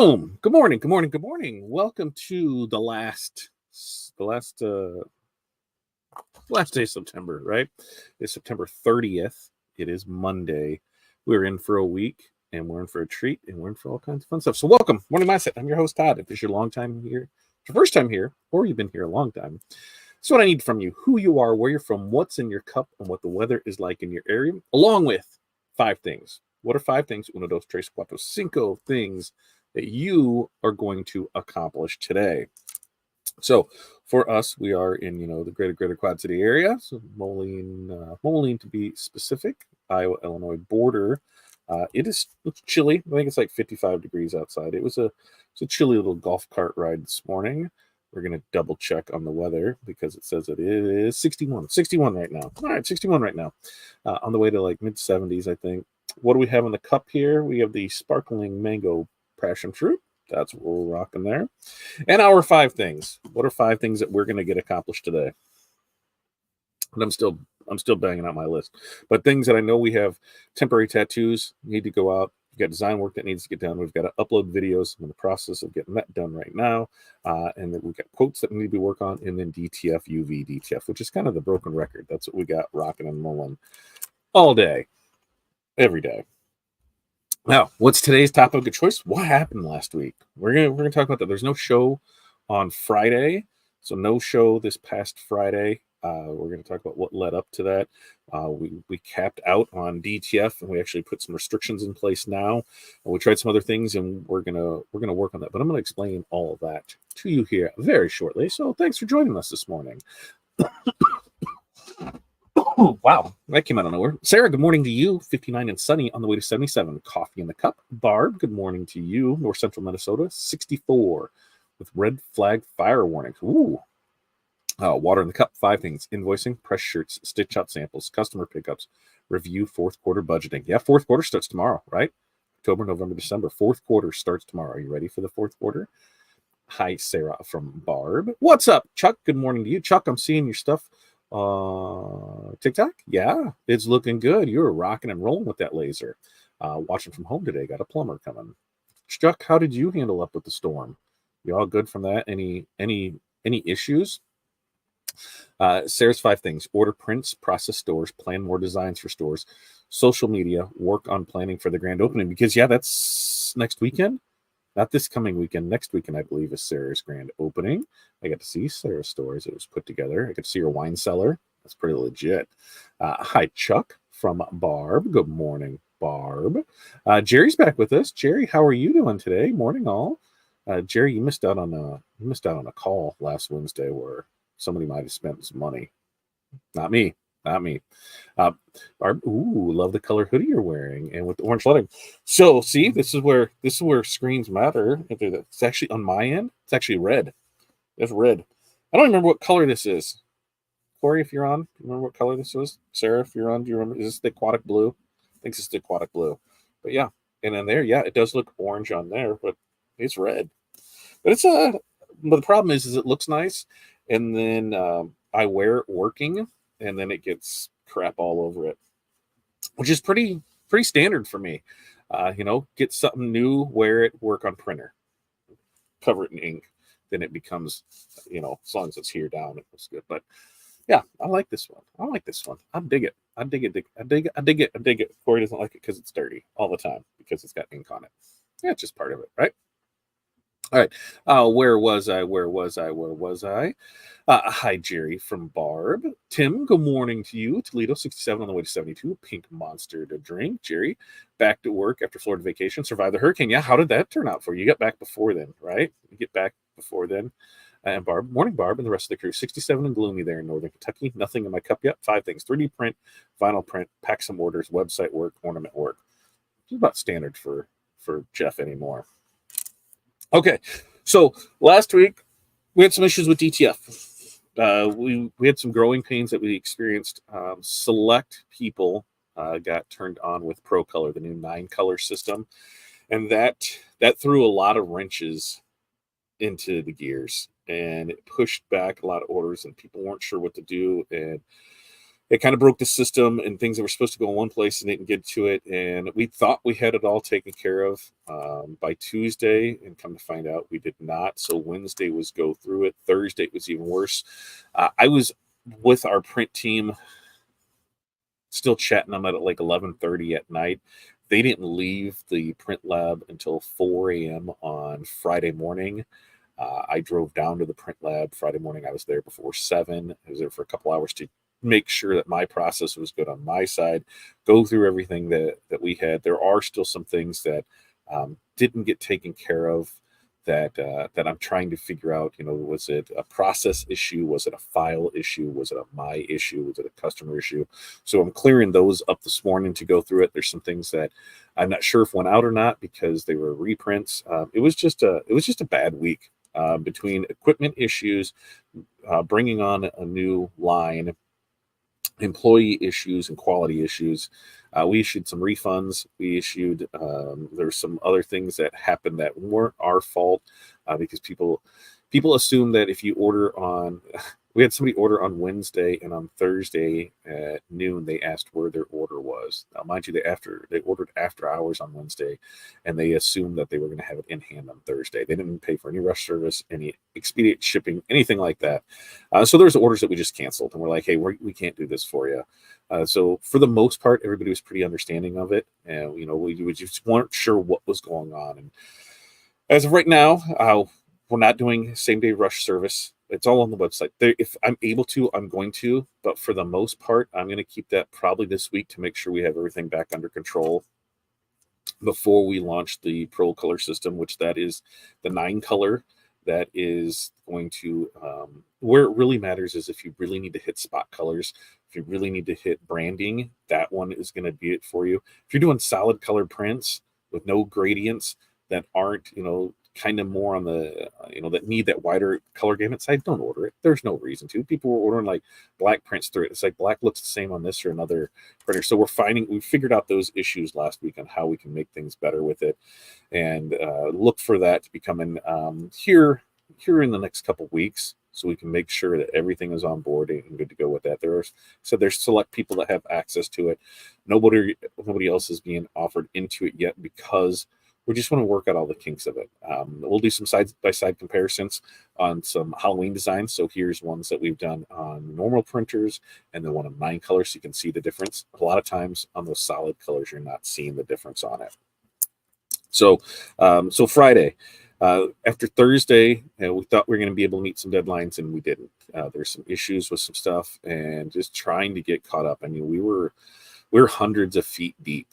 Boom. Good morning. Good morning. Good morning. Welcome to the last day of September, right? It's September 30th. It is Monday. We're in for a week and we're in for a treat and we're in for all kinds of fun stuff. So welcome. Morning Mindset. I'm your host, Todd. If it's your first time here, or you've been here a long time, this is what I need from you: who you are, where you're from, what's in your cup, and what the weather is like in your area, along with 5 things. What are 5 things? Uno, dos, tres, cuatro, cinco things that you are going to accomplish today. So for us, we are in, the greater Quad City area. So Moline to be specific, Iowa-Illinois border. It's chilly. I think it's like 55 degrees outside. It's a chilly little golf cart ride this morning. We're going to double check on the weather because it says it is 61 right now. All right, 61 right now. On the way to like mid 70s, I think. What do we have in the cup here? We have the sparkling mango passion fruit. That's what we're rocking there. And our 5 things. What are 5 things that we're going to get accomplished today? And I'm still banging out my list. But things that I know: we have temporary tattoos need to go out. We've got design work that needs to get done. We've got to upload videos. I'm in the process of getting that done right now. And then we've got quotes that need to be worked on. And then DTF, UV, DTF, which is kind of the broken record. That's what we got rocking and rolling all day, every day. Now, what's today's topic of choice? What happened last week? We're gonna talk about that. There's no show on Friday, so no show this past Friday. We're going to talk about what led up to that. We capped out on DTF, and we actually put some restrictions in place now. We tried some other things, and we're gonna work on that. But I'm going to explain all of that to you here very shortly. So thanks for joining us this morning. Oh, wow, that came out of nowhere. Sarah, good morning to you. 59 and sunny on the way to 77. Coffee in the cup. Barb, good morning to you. North Central Minnesota, 64 with red flag fire warnings. Ooh. Water in the cup. 5 things: invoicing, press shirts, stitch out samples, customer pickups, review, 4th quarter budgeting. Yeah, 4th quarter starts tomorrow, right? October, November, December. 4th quarter starts tomorrow. Are you ready for the 4th quarter? Hi, Sarah from Barb. What's up, Chuck? Good morning to you. Chuck, I'm seeing your stuff. TikTok? Yeah, it's looking good. You're rocking and rolling with that laser. Watching from home today. Got a plumber coming. Chuck, how did you handle up with the storm? You all good from that? Any issues? Sarah's 5 things: order prints, process stores, plan more designs for stores, social media, work on planning for the grand opening. Because that's next weekend. Not this coming weekend. Next weekend, I believe, is Sarah's grand opening. I got to see Sarah's store as it was put together. I got to see her wine cellar. That's pretty legit. Hi, Chuck from Barb. Good morning, Barb. Jerry's back with us. Jerry, how are you doing today? Morning, all. Jerry, you missed out on a call last Wednesday where somebody might have spent some money. Not me. Barb, love the color hoodie you're wearing and with the orange lettering. So see, this is where screens matter. It's actually on my end. It's actually red. It's red. I don't remember what color this is. Corey, if you're on, remember what color this was? Sarah, if you're on, do you remember? Is this the aquatic blue? I think it's the aquatic blue. But yeah, and then there, yeah, it does look orange on there, but it's red. But but the problem is it looks nice, and then I wear it working, and then it gets crap all over it, which is pretty standard for me. Get something new, wear it, work on printer, cover it in ink, then it becomes, as long as it's here down, it looks good. But yeah, I like this one. I dig it. I dig it. Corey doesn't like it because it's dirty all the time because it's got ink on it. Yeah, it's just part of it, right? All right. Where was I? Hi, Jerry from Barb. Tim, good morning to you. Toledo, 67 on the way to 72. Pink monster to drink. Jerry, back to work after Florida vacation. Survived the hurricane. Yeah, how did that turn out for you? You got back before then, right? You get back before then. And Barb, morning, Barb, and the rest of the crew. 67 and gloomy there in Northern Kentucky. Nothing in my cup yet. 5 things: 3D print, vinyl print, pack some orders, website work, ornament work. It's about standard for Jeff anymore. Okay, so last week we had some issues with DTF. We had some growing pains that we experienced. Select people got turned on with Pro Color, the new 9-color system, and that threw a lot of wrenches into the gears, and it pushed back a lot of orders, and people weren't sure what to do. And it kind of broke the system, and things that were supposed to go in one place and didn't get to it. And we thought we had it all taken care of by Tuesday, and come to find out we did not. So Wednesday was go through it. Thursday it was even worse. I was with our print team still chatting them at like 11:30 at night. They didn't leave the print lab until 4 a.m. on Friday morning. I drove down to the print lab Friday morning. I was there before 7. I was there for a couple hours to make sure that my process was good on my side, go through everything that we had. There are still some things that didn't get taken care of that I'm trying to figure out. Was it a process issue? Was it a file issue? Was it a my issue? Was it a customer issue? So I'm clearing those up this morning to go through it. There's some things that I'm not sure if went out or not because they were reprints. It was just a bad week between equipment issues, bringing on a new line, employee issues, and quality issues. We issued some refunds. We issued there's some other things that happened that weren't our fault because people assume that if you order on we had somebody order on Wednesday, and on Thursday at noon they asked where their order was. Now, mind you, they ordered after hours on Wednesday, and they assumed that they were going to have it in hand on Thursday. They didn't pay for any rush service, any expedient shipping, anything like that. So there's orders that we just canceled, and we're like, hey, we can't do this for you. So for the most part, everybody was pretty understanding of it, and we just weren't sure what was going on. And as of right now, we're not doing same day rush service. It's all on the website. If I'm able to, I'm going to, but for the most part, I'm going to keep that probably this week to make sure we have everything back under control before we launch the Pro Color system, which that is the 9 color. That is going to, where it really matters is if you really need to hit spot colors, if you really need to hit branding, that one is going to be it for you. If you're doing solid color prints with no gradients that aren't, kind of more on the, that need that wider color gamut side, don't order it. There's no reason to. People were ordering like black prints through it. It's like black looks the same on this or another printer. So we figured out those issues last week on how we can make things better with it, and look for that to be coming here in the next couple weeks, so we can make sure that everything is on board and good to go with that. There's select people that have access to it. Nobody else is being offered into it yet because we just want to work out all the kinks of it. We'll do some side-by-side comparisons on some Halloween designs. So here's ones that we've done on normal printers, and then one of 9 colors, so you can see the difference. A lot of times on those solid colors, you're not seeing the difference on it. So Friday, after Thursday, we thought we were going to be able to meet some deadlines, and we didn't. There's some issues with some stuff, and just trying to get caught up. I mean, we were hundreds of feet deep,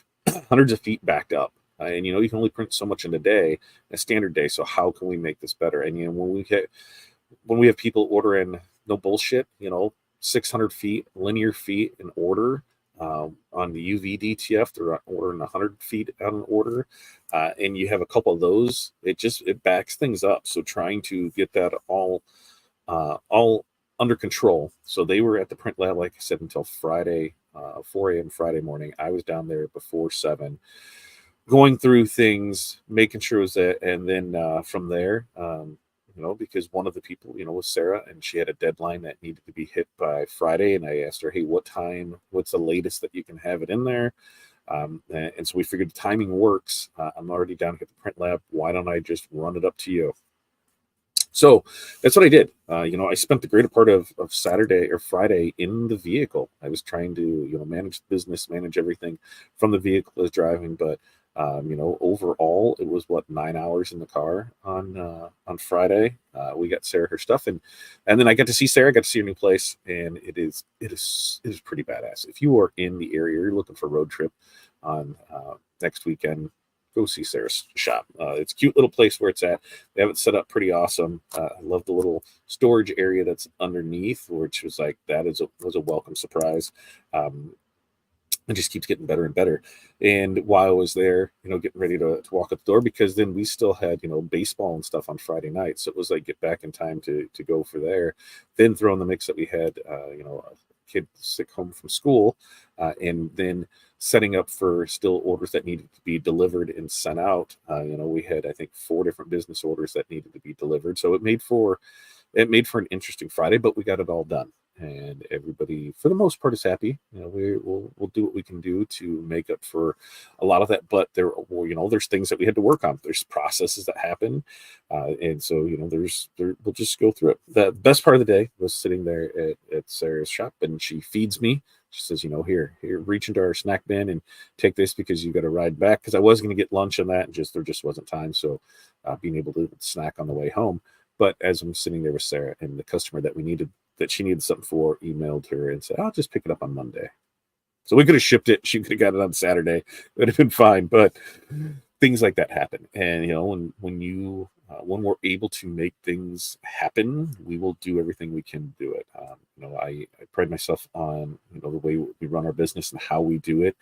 hundreds of feet backed up. And you can only print so much in a standard day. So how can we make this better? And when we have people ordering, no bullshit, 600 feet, linear feet in order on the UV DTF, they're ordering 100 feet on an order, and you have a couple of those, it backs things up. So trying to get that all under control. So they were at the print lab, like I said, until Friday, 4 a.m. Friday morning. I was down there before 7. Going through things, making sure it was that, and then from there, because one of the people, was Sarah, and she had a deadline that needed to be hit by Friday, and I asked her, hey, what's the latest that you can have it in there? And so we figured the timing works. I'm already down at the print lab. Why don't I just run it up to you? So that's what I did. I spent the greater part of Saturday or Friday in the vehicle. I was trying to, manage the business, manage everything from the vehicle as driving, but overall, it was 9 hours in the car on Friday. We got Sarah her stuff, and then I got to see Sarah. I got to see her new place, and it is pretty badass. If you are in the area, you're looking for a road trip on next weekend, go see Sarah's shop. It's a cute little place where it's at. They have it set up pretty awesome. I love the little storage area that's underneath, which was like was a welcome surprise. It just keeps getting better and better. And while I was there, getting ready to walk up the door, because then we still had, baseball and stuff on Friday night. So it was like get back in time to go for there. Then throw in the mix that we had, a kid sick home from school, and then setting up for still orders that needed to be delivered and sent out. We had, I think, 4 different business orders that needed to be delivered. So it made for it made for an interesting Friday, but we got it all done. And everybody, for the most part, is happy. We'll do what we can do to make up for a lot of that. But there's things that we had to work on. There's processes that happen, and so we'll just go through it. The best part of the day was sitting there at Sarah's shop, and she feeds me. She says, here, reach into our snack bin and take this because you got to ride back. Because I was going to get lunch on that, and there just wasn't time. So being able to snack on the way home. But as I'm sitting there with Sarah and the customer that she needed something for, emailed her and said, I'll just pick it up on Monday. So we could have shipped it. She could have got it on Saturday. It would have been fine. But things like that happen. And, when we're able to make things happen, we will do everything we can to do it. I pride myself on, the way we run our business and how we do it.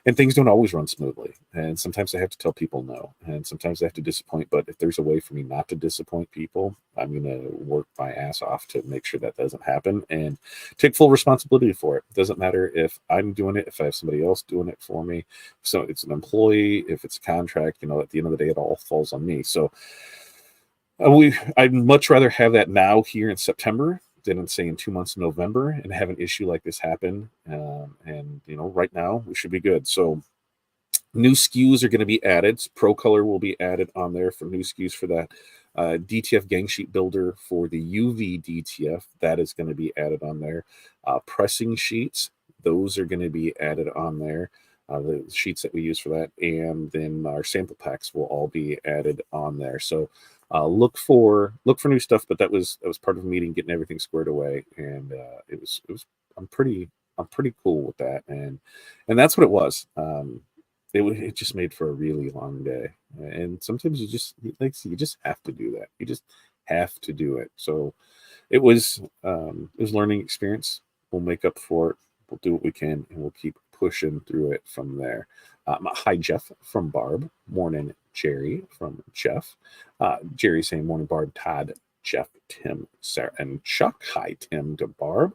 And things don't always run smoothly. And sometimes I have to tell people no. And sometimes I have to disappoint. But if there's a way for me not to disappoint people, I'm going to work my ass off to make sure that doesn't happen and take full responsibility for it. It doesn't matter if I'm doing it, if I have somebody else doing it for me. So it's an employee, if it's a contract, at the end of the day, it all falls on me. So I'd much rather have that now here in September than say in 2 months in November and have an issue like this happen. Right now we should be good. So new SKUs are going to be added. Pro Color will be added on there for new SKUs for that. DTF gang sheet builder for the UV DTF, that is going to be added on there. Pressing sheets, those are going to be added on there. The sheets that we use for that, and then our sample packs will all be added on there. So look for new stuff. But that was part of the meeting, getting everything squared away, and it was I'm pretty cool with that, and that's what it was. It just made for a really long day, and sometimes you just have to do that. You just have to do it. So it was learning experience. We'll make up for it. We'll do what we can, and we'll keep pushing through it from there. Hi, Jeff from Barb. Morning, Jerry from Jeff. Jerry saying morning, Barb, Todd, Jeff, Tim, Sarah, and Chuck. Hi, Tim to Barb.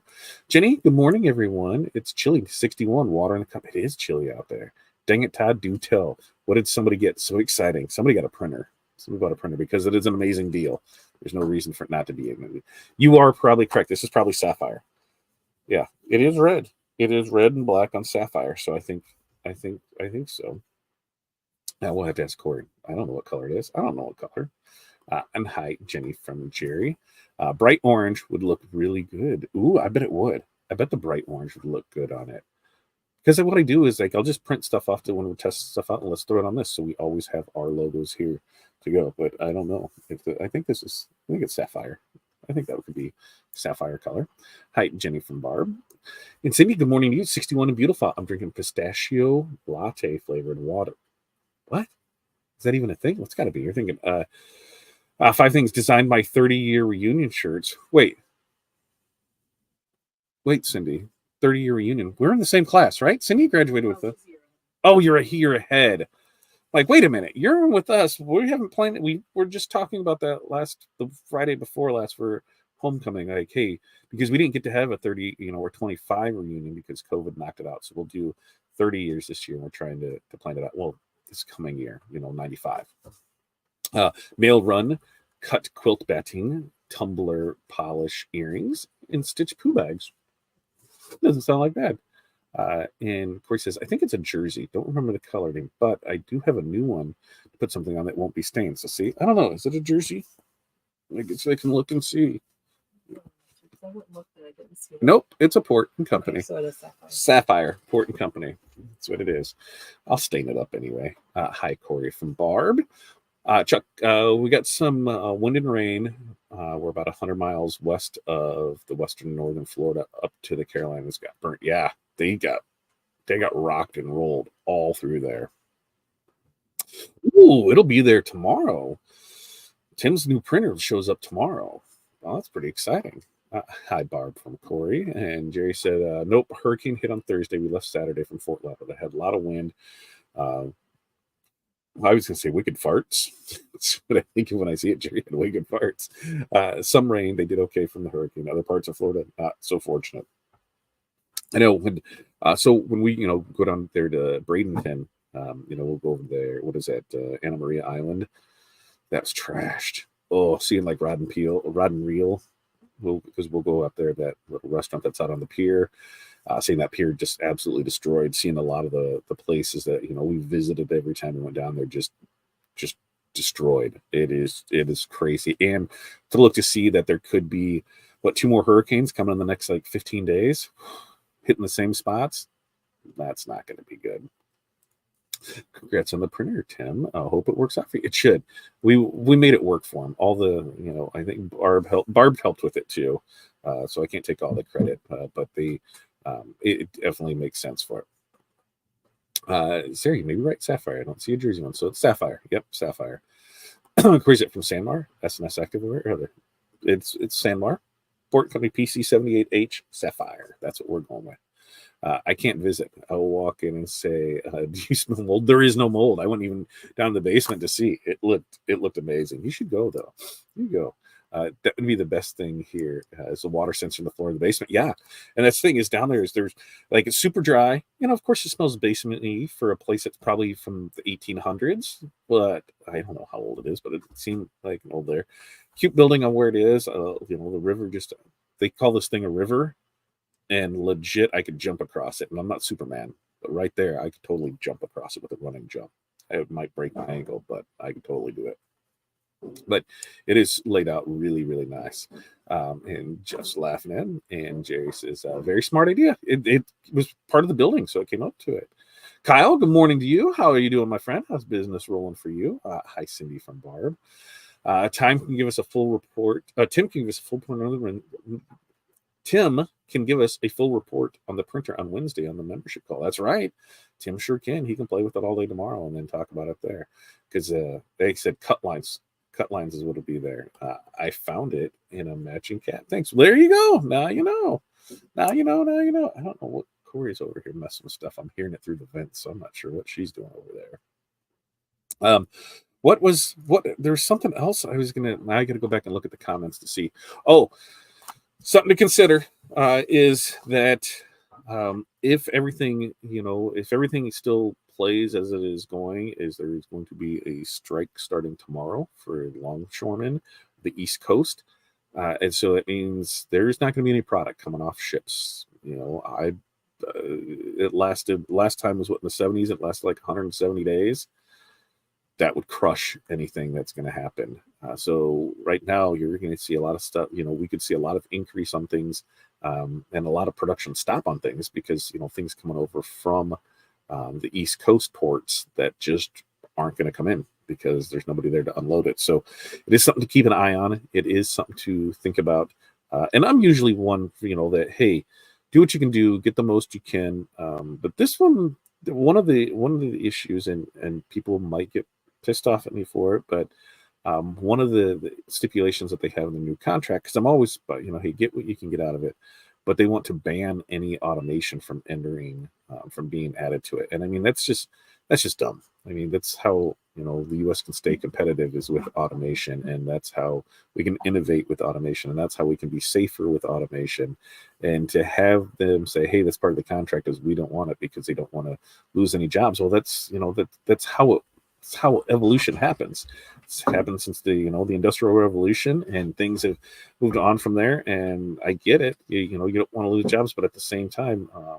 Jenny, good morning, everyone. It's chilly, 61, water in the cup. It is chilly out there. Dang it, Todd, do tell. What did somebody get? So exciting. Somebody got a printer. Somebody bought a printer because it is an amazing deal. There's no reason for it not to be. You are probably correct. This is probably sapphire. Yeah, it is red. It is red and black on sapphire. So I think so. Now we'll have to ask Corey. I don't know what color it is. I don't know what color. And hi, Jenny from Jerry. Bright orange would look really good. Ooh, I bet it would. I bet the bright orange would look good on it. Because what I do is I'll just print stuff off to when we test stuff out and let's throw it on this. So we always have our logos here to go. But I don't know I think it's sapphire. I think that could be sapphire color. Hi, Jenny from Barb. And Cindy, good morning to you. 61 and beautiful. I'm drinking pistachio latte flavored water. What? Is that even a thing? What's got to be? You're thinking 5 things designed my 30-year reunion shirts. Wait, Cindy. 30-year reunion. We're in the same class, right? Cindy graduated with us. Oh, you're a year ahead. Like, wait a minute. You're with us. We haven't planned it. We were just talking about that the Friday before last for homecoming. Like, hey, because we didn't get to have a 30, or 25 reunion because COVID knocked it out. So we'll do 30 years this year. And we're trying to plan it out. Well, this coming year, 95. Mail run, cut quilt batting, tumbler polish earrings, and stitch poo bags. Doesn't sound like bad. And Corey says, I think it's a jersey. Don't remember the color name, but I do have a new one to put something on that won't be stained. So see, I don't know. Is it a jersey? I guess I can look and see. Nope, it's a Port and Company. Okay, so it is sapphire. Port and Company. That's what it is. I'll stain it up anyway. Hi, Corey from Barb. Chuck, we got some wind and rain. We're about 100 miles west of the western northern Florida up to the Carolinas. Got burnt. Yeah, they got rocked and rolled all through there. Ooh, it'll be there tomorrow. Tim's new printer shows up tomorrow. Well, that's pretty exciting. Hi, Barb from Corey. And Jerry said, nope, hurricane hit on Thursday. We left Saturday from Fort Lauderdale. They had a lot of wind. I was going to say wicked farts. That's what I think of when I see it. Jerry had wicked farts. Some rain. They did okay from the hurricane. Other parts of Florida, not so fortunate. I know when we, go down there to Bradenton, we'll go over there. What is that? Anna Maria Island. That was trashed. Oh, seeing like Rod and Reel. because we'll go up there, that little restaurant that's out on the pier. Seeing that pier just absolutely destroyed, seeing a lot of the places that we visited every time we went down there just destroyed. It is crazy. And to look to see that there could be 2 more hurricanes coming in the next like 15 days, hitting the same spots, that's not going to be good. Congrats on the printer, Tim. I hope it works out for you. It should. We made it work for him. All the, I think Barb helped with it too. So I can't take all the credit, but it definitely makes sense for it. Sarah, you may be right. Sapphire. I don't see a Jersey one, so it's Sapphire. Yep, Sapphire. Where's it from? Sanmar? SNS Activewear? It's Sanmar. Port Company PC78H Sapphire. That's what we're going with. I can't visit. I'll walk in and say, do you smell mold? There is no mold. I went even down to the basement to see. It looked amazing. You should go, though. You go. That would be the best thing here, is a water sensor in the floor of the basement. Yeah. And that's the thing is, down there is there's like, it's super dry. Of course it smells basement-y for a place that's probably from the 1800s, but I don't know how old it is, but it seemed like an old there. Cute building on where it is. The river they call this thing a river, and legit, I could jump across it. And I'm not Superman, but right there, I could totally jump across it with a running jump. It might break my ankle, but I could totally do it. But it is laid out really, really nice. And Jeff's laughing in, and Jerry says, very smart idea. It was part of the building, so it came up to it. Kyle, good morning to you. How are you doing, my friend? How's business rolling for you? Hi, Cindy from Barb. Tim can give us a full report. Tim can give us a full report. Tim can give us a full report on the printer on Wednesday on the membership call. That's right. Tim sure can. He can play with it all day tomorrow and then talk about it there. Because they said cut lines. Cut lines is what it'll be there. I found it in a matching cap. Thanks. Well, there you go. Now you know. Now you know. I don't know what Corey's over here messing with stuff. I'm hearing it through the vents, so I'm not sure what she's doing over there. There's something else I gotta go back and look at the comments to see. Oh, something to consider is that if everything still plays as it is going, there is going to be a strike starting tomorrow for longshoremen, the East Coast. And so it means there's not going to be any product coming off ships. It lasted, last time was in the 70s. It lasted like 170 days. That would crush anything that's going to happen. So right now you're going to see a lot of stuff. We could see a lot of increase on things, and a lot of production stop on things because, things coming over from the East Coast ports that just aren't going to come in because there's nobody there to unload it. So it is something to keep an eye on. It is something to think about. And I'm usually one, that, hey, do what you can do, get the most you can. But this one of the issues, and people might get pissed off at me for it, but one of the stipulations that they have in the new contract, because I'm always, hey, get what you can get out of it, but they want to ban any automation from from being added to it. And I mean, that's just dumb. I mean, that's how the U.S. can stay competitive, is with automation, and that's how we can innovate with automation, and that's how we can be safer with automation. And to have them say, hey, that's part of the contract, is we don't want it because they don't want to lose any jobs. Well, that's that's how evolution happens. It's happened since the Industrial Revolution, and things have moved on from there. And I get it. You don't want to lose jobs, but at the same time, I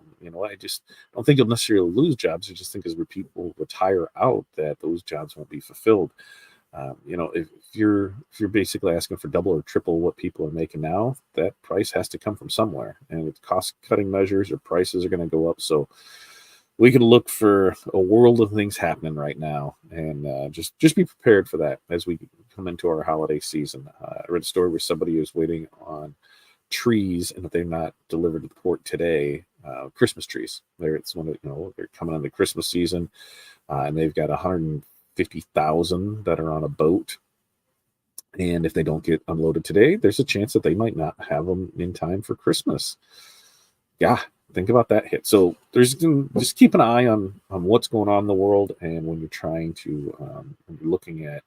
just don't think you'll necessarily lose jobs. I just think as people retire out, that those jobs won't be fulfilled. If you're basically asking for double or triple what people are making now, that price has to come from somewhere, and with cost cutting measures, or prices are going to go up. So we can look for a world of things happening right now, and just be prepared for that as we come into our holiday season. I read a story where somebody was waiting on trees, and if they're not delivered to the port today, Christmas trees. They're coming on the Christmas season, and they've got 150,000 that are on a boat. And if they don't get unloaded today, there's a chance that they might not have them in time for Christmas. Yeah. Think about that hit. So just keep an eye on what's going on in the world, and when you're trying to when you're looking at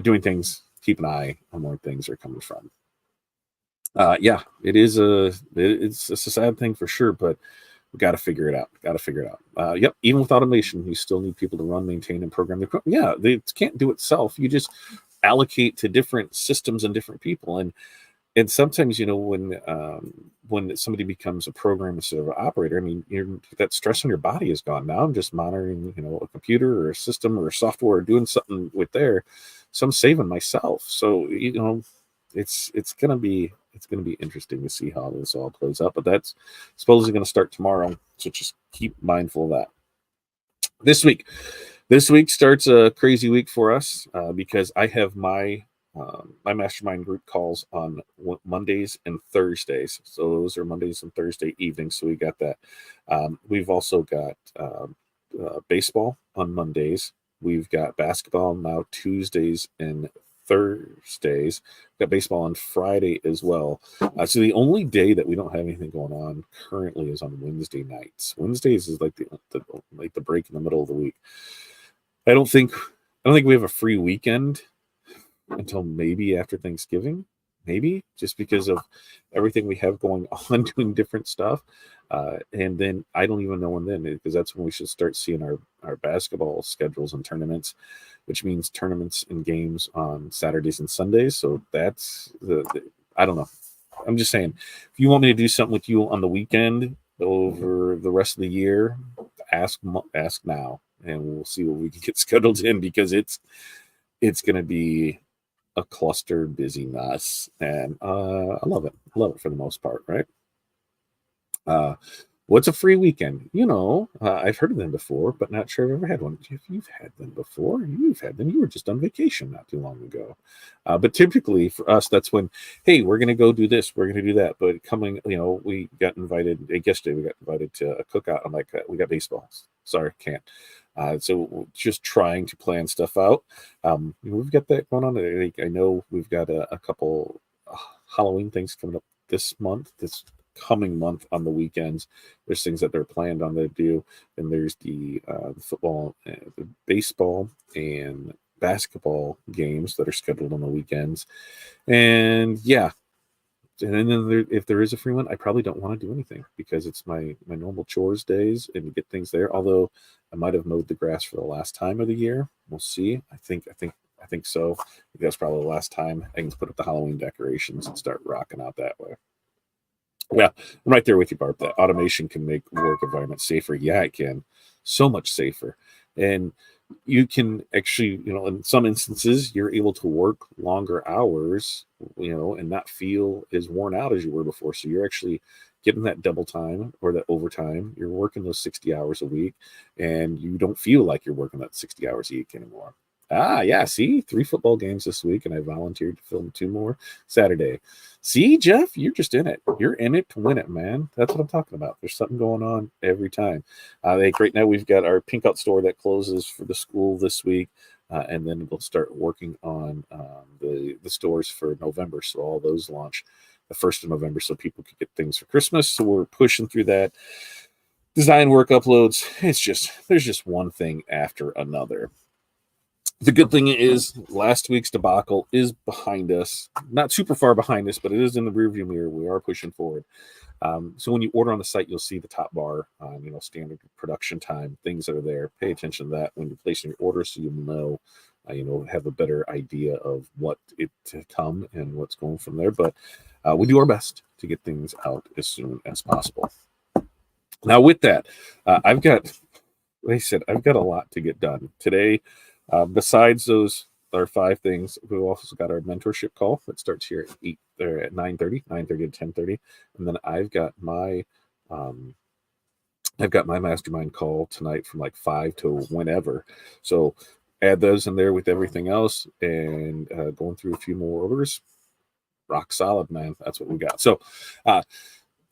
doing things, keep an eye on where things are coming from. It's a sad thing for sure, but we got to figure it out. Yep. Even with automation, you still need people to run, maintain, and program the equipment. Yeah, they can't do it itself. You just allocate to different systems and different people. And And sometimes, when somebody becomes a programmer instead of an operator, I mean, that stress on your body is gone. Now I'm just monitoring, a computer or a system or software, or doing something with there. So I'm saving myself. So, it's gonna be interesting to see how this all plays out. But that's supposedly going to start tomorrow. So just keep mindful of that. This week starts a crazy week for us because I have my mastermind group calls on Mondays and Thursdays. So those are Mondays and Thursday evenings. So we got that. We've also got baseball on Mondays. We've got basketball now Tuesdays and Thursdays. We've got baseball on Friday as well. So the only day that we don't have anything going on currently is on Wednesday nights. Wednesdays is like the break in the middle of the week. I don't think we have a free weekend until maybe after Thanksgiving, maybe just because of everything we have going on, doing different stuff. And then I don't even know when then, because that's when we should start seeing our basketball schedules and tournaments, which means tournaments and games on Saturdays and Sundays. So that's I don't know. I'm just saying, if you want me to do something with you on the weekend over the rest of the year, ask now, and we'll see what we can get scheduled in, because it's going to be a cluster busy mess, and I love it for the most part, right? What's a free weekend? I've heard of them before, but not sure I've ever had one. If you've had them before, you've had them. You were just on vacation not too long ago. But typically for us, that's when, hey, we're going to go do this, we're going to do that. But we got invited, yesterday we got invited to a cookout. I'm like, we got baseball. Sorry, can't. So just trying to plan stuff out. We've got that going on. I know we've got a couple Halloween things coming up this coming month on the weekends. There's things that they're planned on to do, and there's the football, the baseball, and basketball games that are scheduled on the weekends. And yeah, and then if there is a free one, I probably don't want to do anything, because it's my normal chores days and get things there. Although I might have mowed the grass for the last time of the year. We'll see. I think so. That's probably the last time I can put up the Halloween decorations and start rocking out that way. Yeah, I'm right there with you, Barb. That automation can make work environment safer. Yeah, it can. So much safer. And you can actually, in some instances, you're able to work longer hours, and not feel as worn out as you were before. So you're actually getting that double time or that overtime. You're working those 60 hours a week, and you don't feel like you're working that 60 hours a week anymore. Yeah, see, 3 football games this week, and I volunteered to film 2 more Saturday. See, Jeff, you're just in it. You're in it to win it, man. That's what I'm talking about. There's something going on every time. Right now, we've got our Pink Out store that closes for the school this week, and then we'll start working on the stores for November. So all those launch the 1st of November, so people can get things for Christmas. So we're pushing through that. Design work uploads. There's just one thing after another. The good thing is last week's debacle is behind us. Not super far behind us, but it is in the rearview mirror. We are pushing forward. So when you order on the site, you'll see the top bar, standard production time, things that are there. Pay attention to that when you're placing your order, so you'll know, have a better idea of what it to come and what's going from there. But we do our best to get things out as soon as possible. Now, with that, I've got a lot to get done today. Besides those are 5 things, we've also got our mentorship call that starts here at 9:30 to 10:30, and then I've got my mastermind call tonight from like 5 to whenever. So add those in there with everything else, and going through a few more orders. Rock solid, man. That's what we got. So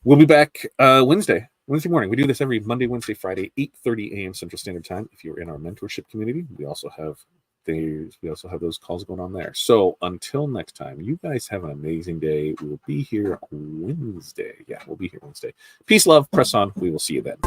we'll be back Wednesday morning. We do this every Monday, Wednesday, Friday, 8:30 a.m. Central Standard Time. If you're in our mentorship community, we also have those calls going on there. So until next time, you guys have an amazing day. We will be here Wednesday. Yeah, we'll be here Wednesday. Peace, love, press on. We will see you then.